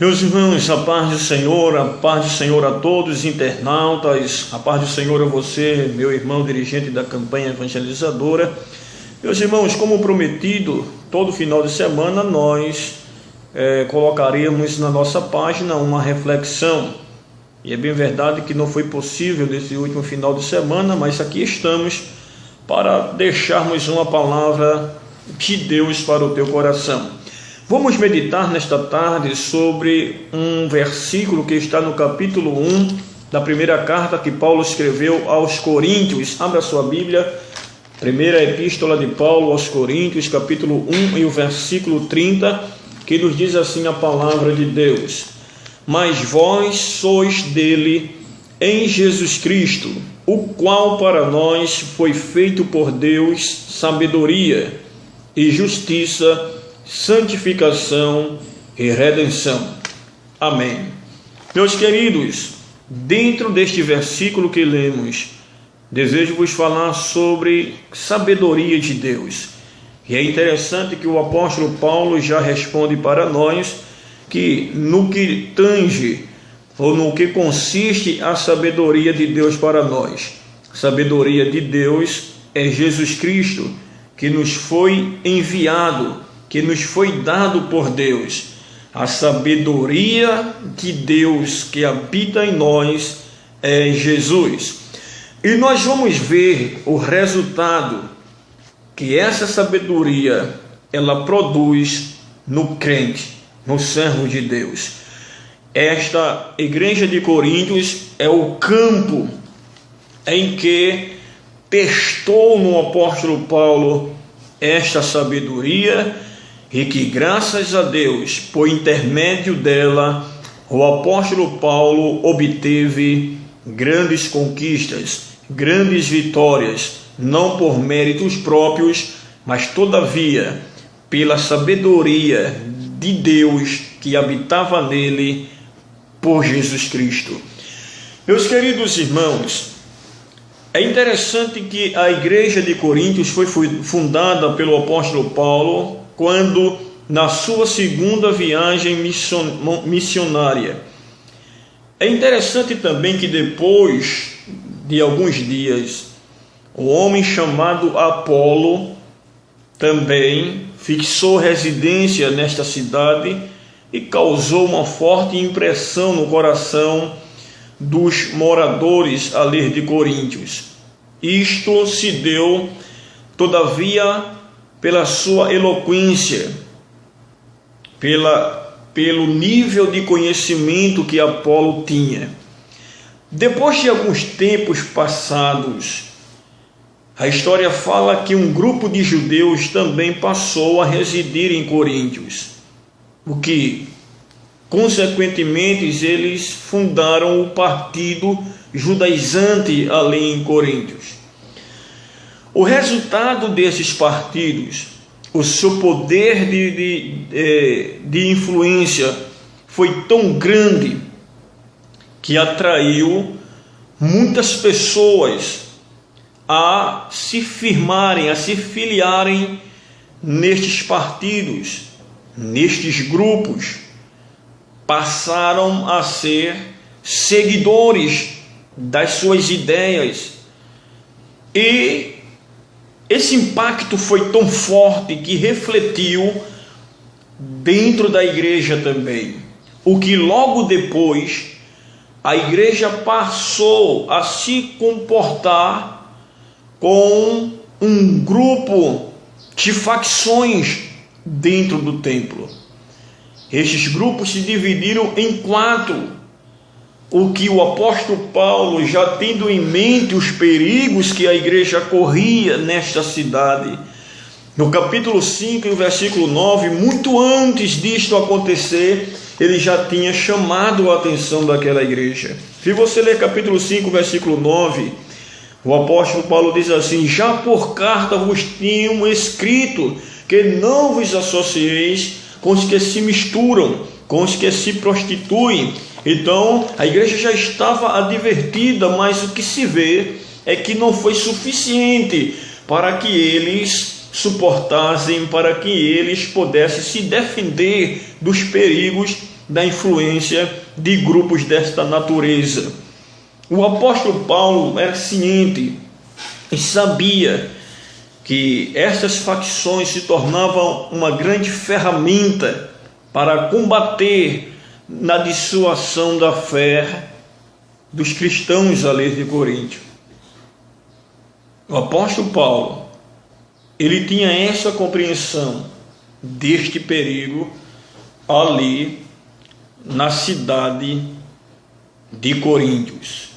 Meus irmãos, a paz do Senhor, a paz do Senhor a todos os internautas, a paz do Senhor a você, meu irmão dirigente da campanha evangelizadora. Meus irmãos, como prometido, todo final de semana nós colocaremos na nossa página uma reflexão. E é bem verdade que não foi possível nesse último final de semana, mas aqui estamos para deixarmos uma palavra de Deus para o teu coração. Vamos meditar nesta tarde sobre um versículo que está no capítulo 1 da primeira carta que Paulo escreveu aos Coríntios. Abra sua Bíblia, primeira epístola de Paulo aos Coríntios, capítulo 1 e o versículo 30, que nos diz assim a palavra de Deus: Mas vós sois dele em Jesus Cristo, o qual para nós foi feito por Deus sabedoria e justiça, santificação e redenção. Amém. Meus queridos, dentro deste versículo que lemos, desejo vos falar sobre sabedoria de Deus. E é interessante que o apóstolo Paulo já responde para nós que no que tange ou no que consiste a sabedoria de Deus para nós. A sabedoria de Deus é Jesus Cristo, que nos foi enviado, que nos foi dado por Deus. A sabedoria de Deus que habita em nós é Jesus. E nós vamos ver o resultado que essa sabedoria ela produz no crente, no servo de Deus. Esta igreja de Coríntios é o campo em que testou no apóstolo Paulo esta sabedoria, e que graças a Deus, por intermédio dela, o apóstolo Paulo obteve grandes conquistas, grandes vitórias, não por méritos próprios, mas todavia pela sabedoria de Deus que habitava nele por Jesus Cristo. Meus queridos irmãos, é interessante que a igreja de Coríntios foi fundada pelo apóstolo Paulo quando na sua segunda viagem missionária. É interessante também que depois de alguns dias, o homem chamado Apolo também fixou residência nesta cidade e causou uma forte impressão no coração dos moradores ali de Coríntios. Isto se deu, todavia, pela sua eloquência, pelo nível de conhecimento que Apolo tinha. Depois de alguns tempos passados, a história fala que um grupo de judeus também passou a residir em Coríntios, o que, consequentemente, eles fundaram o partido judaizante ali em Coríntios. O resultado desses partidos, o seu poder de influência foi tão grande que atraiu muitas pessoas a se firmarem, a se filiarem nestes partidos, nestes grupos. Passaram a ser seguidores das suas ideias. E esse impacto foi tão forte que refletiu dentro da igreja também. O que logo depois a igreja passou a se comportar com um grupo de facções dentro do templo. Estes grupos se dividiram em 4. O que o apóstolo Paulo, já tendo em mente os perigos que a igreja corria nesta cidade, no capítulo 5 e o versículo 9, muito antes disto acontecer, ele já tinha chamado a atenção daquela igreja. Se você ler capítulo 5, versículo 9, o apóstolo Paulo diz assim: Já por carta vos tinham escrito que não vos associeis com os que se misturam, com os que se prostituem. Então, a igreja já estava advertida, mas o que se vê é que não foi suficiente para que eles suportassem, para que eles pudessem se defender dos perigos da influência de grupos desta natureza. O apóstolo Paulo era ciente e sabia que estas facções se tornavam uma grande ferramenta para combater na dissuasão da fé dos cristãos ali de Corinto. O apóstolo Paulo, ele tinha essa compreensão deste perigo ali na cidade de Coríntios.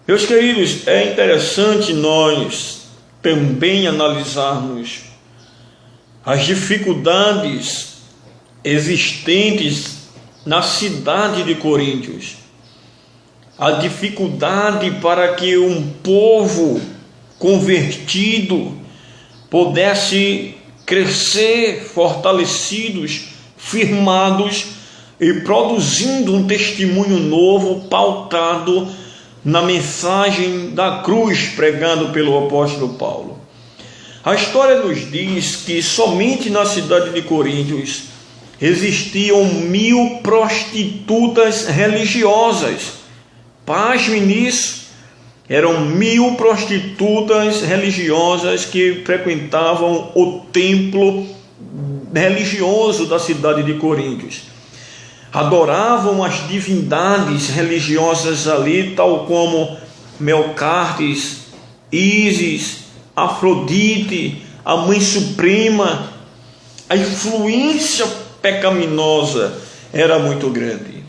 Meus queridos, é interessante nós também analisarmos as dificuldades existentes na cidade de Coríntios. A dificuldade para que um povo convertido pudesse crescer fortalecidos, firmados e produzindo um testemunho novo pautado na mensagem da cruz pregado pelo apóstolo Paulo. A história nos diz que somente na cidade de Coríntios existiam 1000 prostitutas religiosas. Pasme nisso, eram 1000 prostitutas religiosas que frequentavam o templo religioso da cidade de Coríntios. Adoravam as divindades religiosas ali, tal como Melcartes, Ísis, Afrodite, a Mãe Suprema. A influência pecaminosa era muito grande.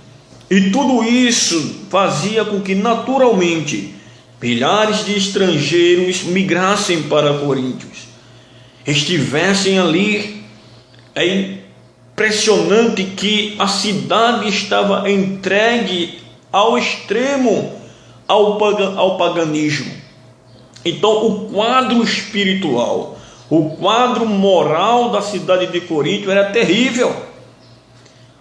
E tudo isso fazia com que naturalmente milhares de estrangeiros migrassem para Coríntios, estivessem ali. É impressionante que a cidade estava entregue ao extremo, ao paganismo. Então o quadro espiritual, o quadro moral da cidade de Corinto era terrível.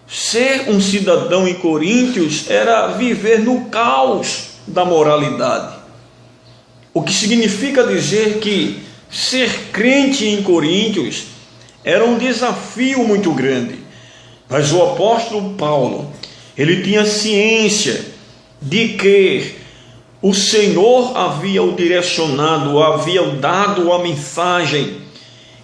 Ser um cidadão em Coríntios era viver no caos da moralidade. O que significa dizer que ser crente em Coríntios era um desafio muito grande. Mas o apóstolo Paulo, ele tinha ciência de que o Senhor havia o direcionado, havia dado a mensagem.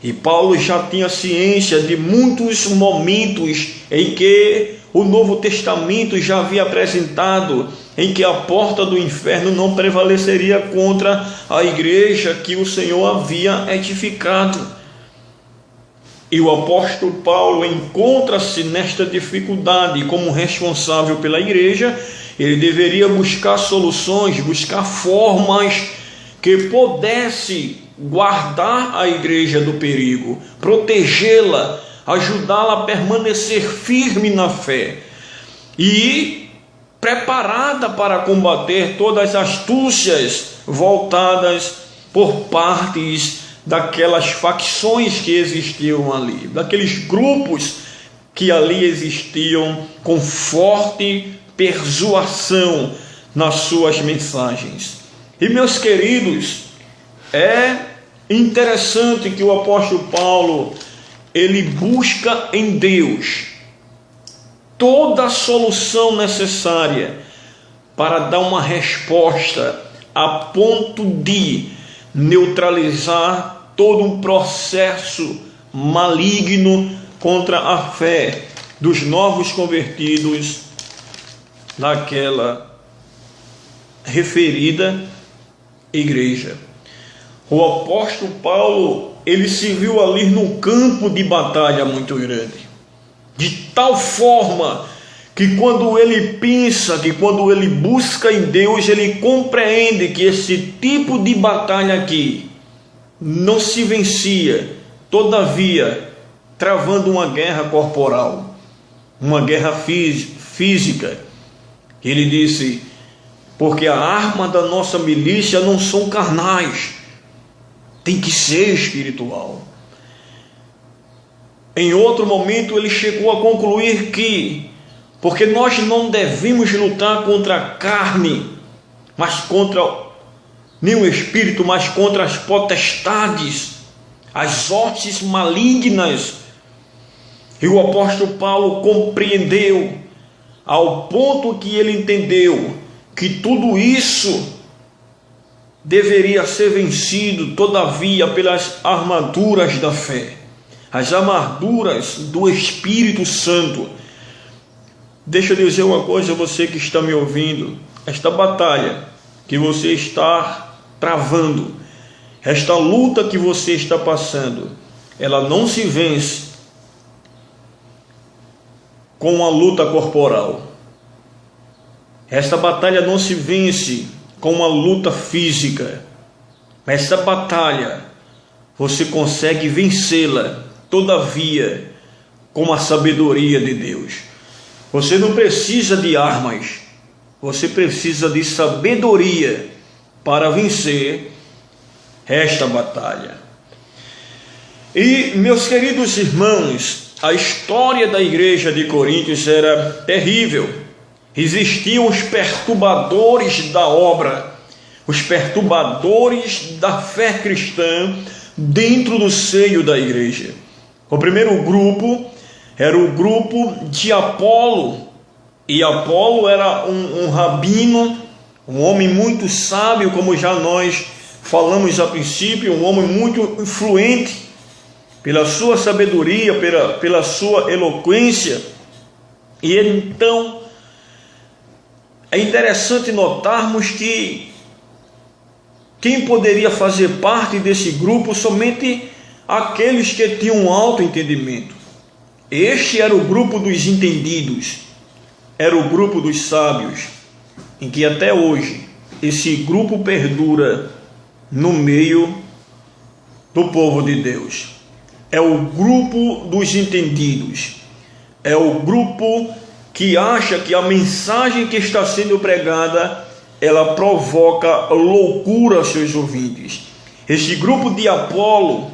E Paulo já tinha ciência de muitos momentos em que o Novo Testamento já havia apresentado, em que a porta do inferno não prevaleceria contra a igreja que o Senhor havia edificado. E o apóstolo Paulo encontra-se nesta dificuldade como responsável pela igreja. Ele deveria buscar soluções, buscar formas que pudesse guardar a igreja do perigo, protegê-la, ajudá-la a permanecer firme na fé e preparada para combater todas as astúcias voltadas por partes daquelas facções que existiam ali, daqueles grupos que ali existiam com forte persuasão nas suas mensagens. E meus queridos, é interessante que o apóstolo Paulo, ele busca em Deus toda a solução necessária para dar uma resposta a ponto de neutralizar todo um processo maligno contra a fé dos novos convertidos naquela referida igreja. O apóstolo Paulo, ele se viu ali num campo de batalha muito grande, de tal forma que quando ele pensa, que quando ele busca em Deus, ele compreende que esse tipo de batalha aqui não se vencia, todavia, travando uma guerra corporal, uma guerra física. Ele disse: porque a arma da nossa milícia não são carnais, tem que ser espiritual. Em outro momento ele chegou a concluir que, porque nós não devemos lutar contra a carne, mas contra nenhum espírito, mas contra as potestades, as hostes malignas. E o apóstolo Paulo compreendeu, ao ponto que ele entendeu que tudo isso deveria ser vencido, todavia, pelas armaduras da fé, as armaduras do Espírito Santo. Deixa eu dizer uma coisa a você que está me ouvindo: esta batalha que você está travando, esta luta que você está passando, ela não se vence com uma luta corporal. Esta batalha não se vence com uma luta física. Esta batalha você consegue vencê-la, todavia, com a sabedoria de Deus. Você não precisa de armas, você precisa de sabedoria para vencer esta batalha. E, meus queridos irmãos, a história da igreja de Coríntios era terrível. Existiam os perturbadores da obra, os perturbadores da fé cristã dentro do seio da igreja. O primeiro grupo era o grupo de Apolo, e Apolo era um rabino, um homem muito sábio, como já nós falamos a princípio, um homem muito influente pela sua sabedoria, pela sua eloquência. E então é interessante notarmos que quem poderia fazer parte desse grupo? Somente aqueles que tinham um alto entendimento. Este era o grupo dos entendidos, era o grupo dos sábios, em que até hoje esse grupo perdura no meio do povo de Deus. É o grupo dos entendidos, é o grupo que acha que a mensagem que está sendo pregada, ela provoca loucura aos seus ouvintes. Este grupo de Apolo,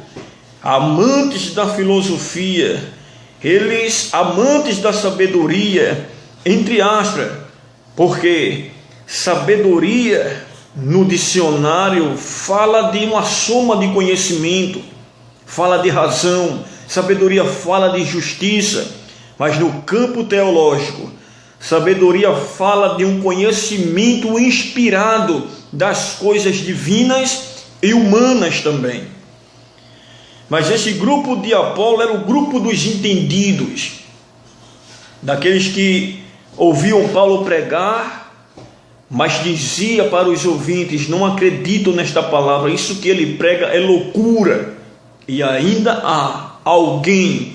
amantes da filosofia, eles amantes da sabedoria, entre aspas, porque sabedoria no dicionário fala de uma soma de conhecimento, fala de razão, sabedoria fala de justiça. Mas no campo teológico, sabedoria fala de um conhecimento inspirado das coisas divinas e humanas também. Mas esse grupo de Apolo era o grupo dos entendidos, daqueles que ouviam Paulo pregar, mas dizia para os ouvintes: não acredito nesta palavra, isso que ele prega é loucura. E ainda há alguém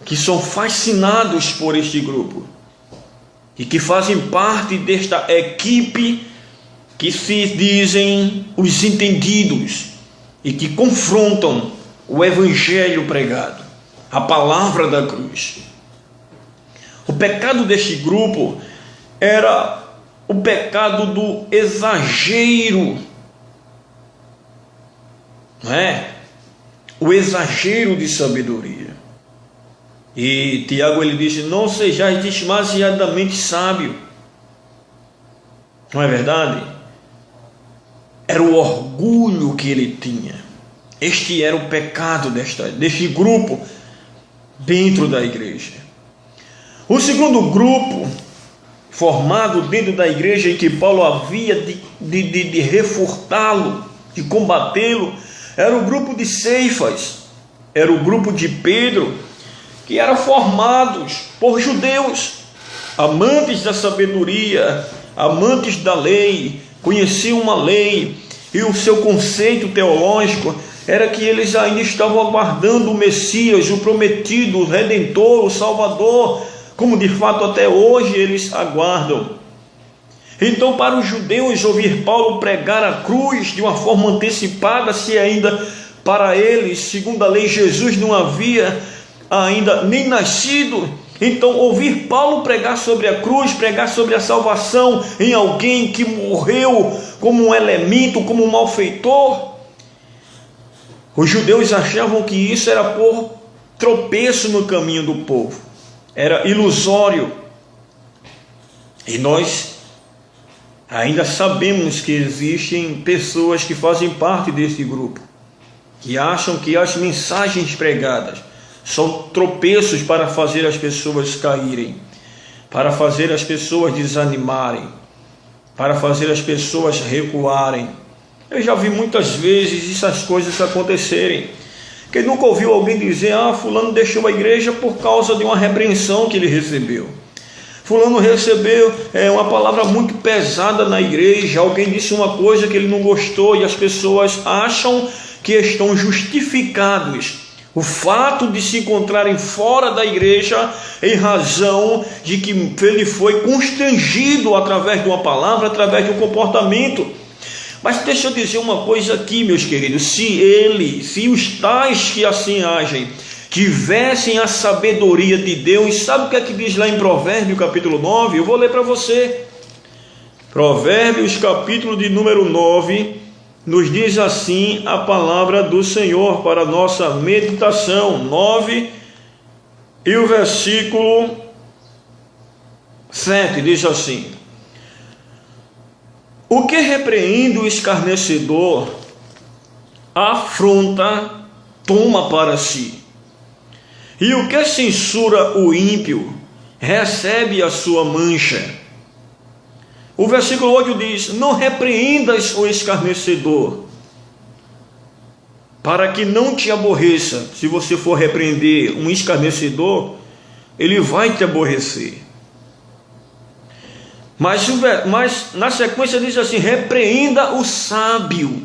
que são fascinados por este grupo e que fazem parte desta equipe que se dizem os entendidos e que confrontam o evangelho pregado, a palavra da cruz. O pecado deste grupo era o pecado do exagero, não é? O exagero de sabedoria. E Tiago, ele disse: não sejais demasiadamente sábio. Não é verdade? Era o orgulho que ele tinha. Este era o pecado deste grupo dentro da igreja. O segundo grupo formado dentro da igreja, em que Paulo havia de refutá-lo, de combatê-lo, era o grupo de Ceifas, era o grupo de Pedro, que eram formados por judeus, amantes da sabedoria, amantes da lei, conheciam uma lei, e o seu conceito teológico era que eles ainda estavam aguardando o Messias, o prometido, o Redentor, o Salvador, como de fato até hoje eles aguardam. Então, para os judeus, ouvir Paulo pregar a cruz de uma forma antecipada, se ainda para eles, segundo a lei, Jesus não havia ainda nem nascido, então ouvir Paulo pregar sobre a cruz, pregar sobre a salvação em alguém que morreu como um elemento, como um malfeitor, os judeus achavam que isso era por tropeço no caminho do povo, era ilusório. E nós ainda sabemos que existem pessoas que fazem parte desse grupo, que acham que as mensagens pregadas são tropeços para fazer as pessoas caírem, para fazer as pessoas desanimarem, para fazer as pessoas recuarem. Eu já vi muitas vezes essas coisas acontecerem. Quem nunca ouviu alguém dizer: fulano deixou a igreja por causa de uma repreensão que ele recebeu. Fulano recebeu uma palavra muito pesada na igreja, alguém disse uma coisa que ele não gostou, e as pessoas acham que estão justificados o fato de se encontrarem fora da igreja em razão de que ele foi constrangido através de uma palavra, através de um comportamento. Mas deixa eu dizer uma coisa aqui, meus queridos: se os tais que assim agem tivessem a sabedoria de Deus, sabe o que é que diz lá em Provérbios capítulo 9? Eu vou ler para você. Provérbios capítulo de número 9, nos diz assim a palavra do Senhor para a nossa meditação. 9 e o versículo 7 diz assim: o que repreende o escarnecedor, afronta, toma para si. E o que censura o ímpio, recebe a sua mancha. O versículo 8 diz: não repreendas o escarnecedor, para que não te aborreça. Se você for repreender um escarnecedor, ele vai te aborrecer. Mas na sequência diz assim: repreenda o sábio,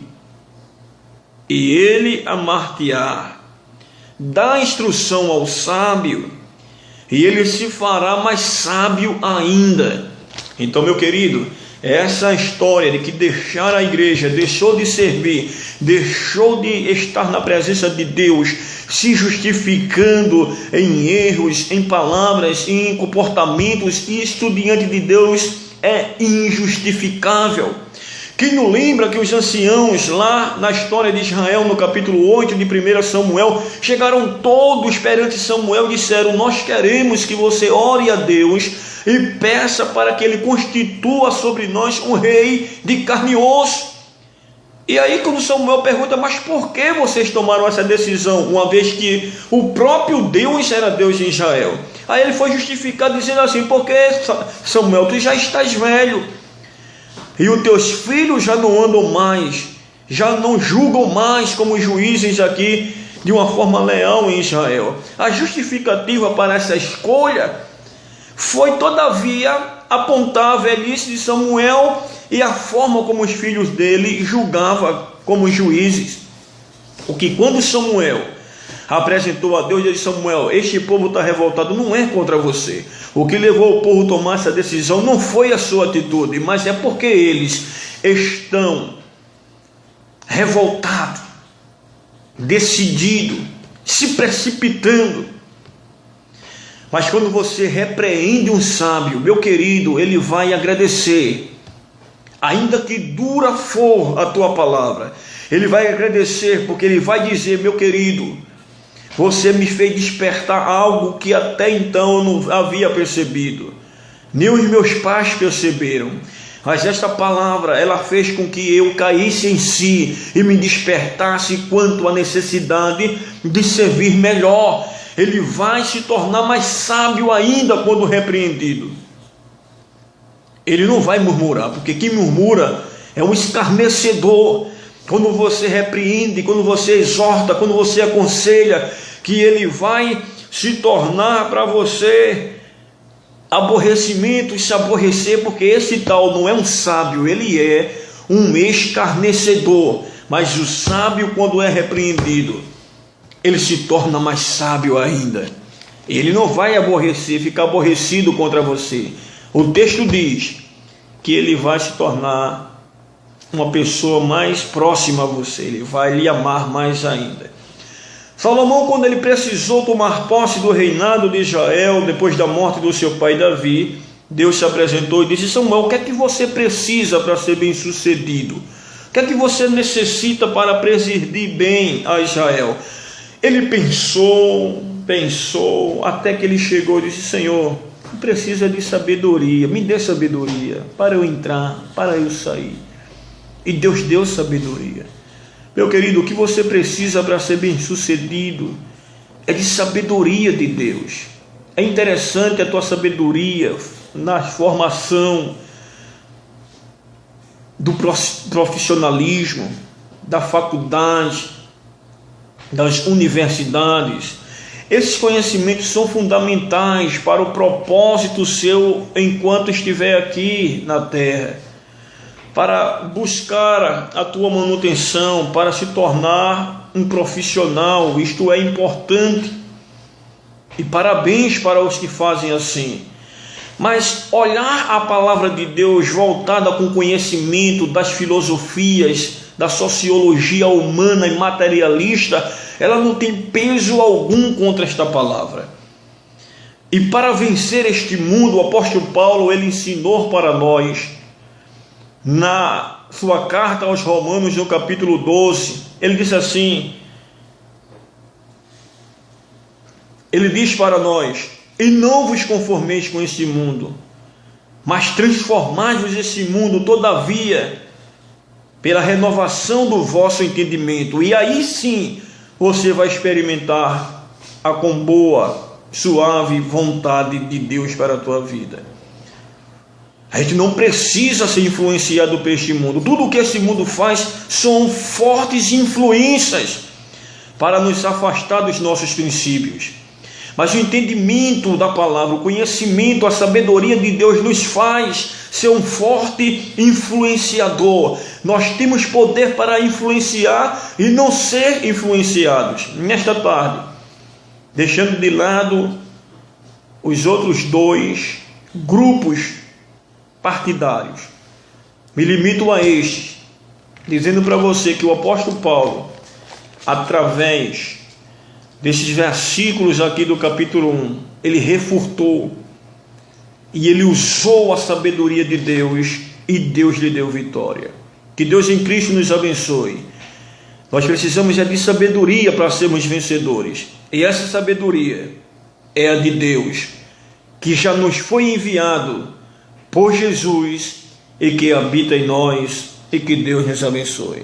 e ele amar-te-á. Dá instrução ao sábio, e ele se fará mais sábio ainda. Então, meu querido, essa história de que deixar a igreja, deixou de servir, deixou de estar na presença de Deus, se justificando em erros, em palavras, em comportamentos, e isto diante de Deus é injustificável. Quem não lembra que os anciãos lá na história de Israel, no capítulo 8 de 1 Samuel, chegaram todos perante Samuel e disseram: nós queremos que você ore a Deus e peça para que ele constitua sobre nós um rei de carne e osso. E aí quando Samuel pergunta: mas por que vocês tomaram essa decisão, uma vez que o próprio Deus era Deus de Israel? Aí ele foi justificar dizendo assim: porque Samuel, tu já estás velho, e os teus filhos já não andam mais, já não julgam mais como juízes aqui de uma forma leal em Israel. A justificativa para essa escolha foi todavia apontar a velhice de Samuel e a forma como os filhos dele julgavam como juízes. Porque quando Samuel apresentou a Deus, ele disse: Samuel, este povo está revoltado, não é contra você. O que levou o povo a tomar essa decisão não foi a sua atitude, mas é porque eles estão revoltados, decididos, se precipitando. Mas quando você repreende um sábio, meu querido, ele vai agradecer, ainda que dura for a tua palavra, ele vai agradecer, porque ele vai dizer: meu querido, você me fez despertar algo que até então eu não havia percebido, nem os meus pais perceberam, mas esta palavra, ela fez com que eu caísse em si e me despertasse quanto à necessidade de servir melhor. Ele vai se tornar mais sábio ainda quando repreendido. Ele não vai murmurar, porque quem murmura é um escarnecedor. Quando você repreende, quando você exorta, quando você aconselha, que ele vai se tornar para você aborrecimento e se aborrecer, porque esse tal não é um sábio, ele é um escarnecedor. Mas o sábio, quando é repreendido, ele se torna mais sábio ainda. Ele não vai aborrecer, ficar aborrecido contra você. O texto diz que ele vai se tornar uma pessoa mais próxima a você, ele vai lhe amar mais ainda. Salomão, quando ele precisou tomar posse do reinado de Israel, depois da morte do seu pai Davi, Deus se apresentou e disse: Samuel, o que é que você precisa para ser bem sucedido? O que é que você necessita para presidir bem a Israel? Ele pensou, até que ele chegou e disse: Senhor, precisa de sabedoria, me dê sabedoria para eu entrar, para eu sair. E Deus deu sabedoria. Meu querido, o que você precisa para ser bem sucedido é de sabedoria de Deus. É interessante a tua sabedoria na formação do profissionalismo, da faculdade, das universidades. Esses conhecimentos são fundamentais para o propósito seu enquanto estiver aqui na terra, para buscar a tua manutenção, para se tornar um profissional. Isto é importante, e parabéns para os que fazem assim. Mas olhar a palavra de Deus voltada com conhecimento das filosofias, da sociologia humana e materialista, ela não tem peso algum contra esta palavra. E para vencer este mundo, o apóstolo Paulo, ele ensinou para nós, na sua carta aos Romanos, no capítulo 12, ele disse assim, ele diz para nós: e não vos conformeis com esse mundo, mas transformai-vos esse mundo, todavia, pela renovação do vosso entendimento. E aí sim, você vai experimentar a quão boa, suave vontade de Deus para a tua vida. A gente não precisa ser influenciado por este mundo. Tudo o que esse mundo faz são fortes influências para nos afastar dos nossos princípios. Mas o entendimento da palavra, o conhecimento, a sabedoria de Deus nos faz ser um forte influenciador. Nós temos poder para influenciar e não ser influenciados. Nesta tarde, deixando de lado os outros dois grupos partidários, me limito a este, dizendo para você que o apóstolo Paulo, através desses versículos aqui do capítulo 1, ele refutou e ele usou a sabedoria de Deus, e Deus lhe deu vitória. Que Deus em Cristo nos abençoe. Nós precisamos de sabedoria para sermos vencedores, e essa sabedoria é a de Deus, que já nos foi enviado por Jesus e que habita em nós, e que Deus nos abençoe.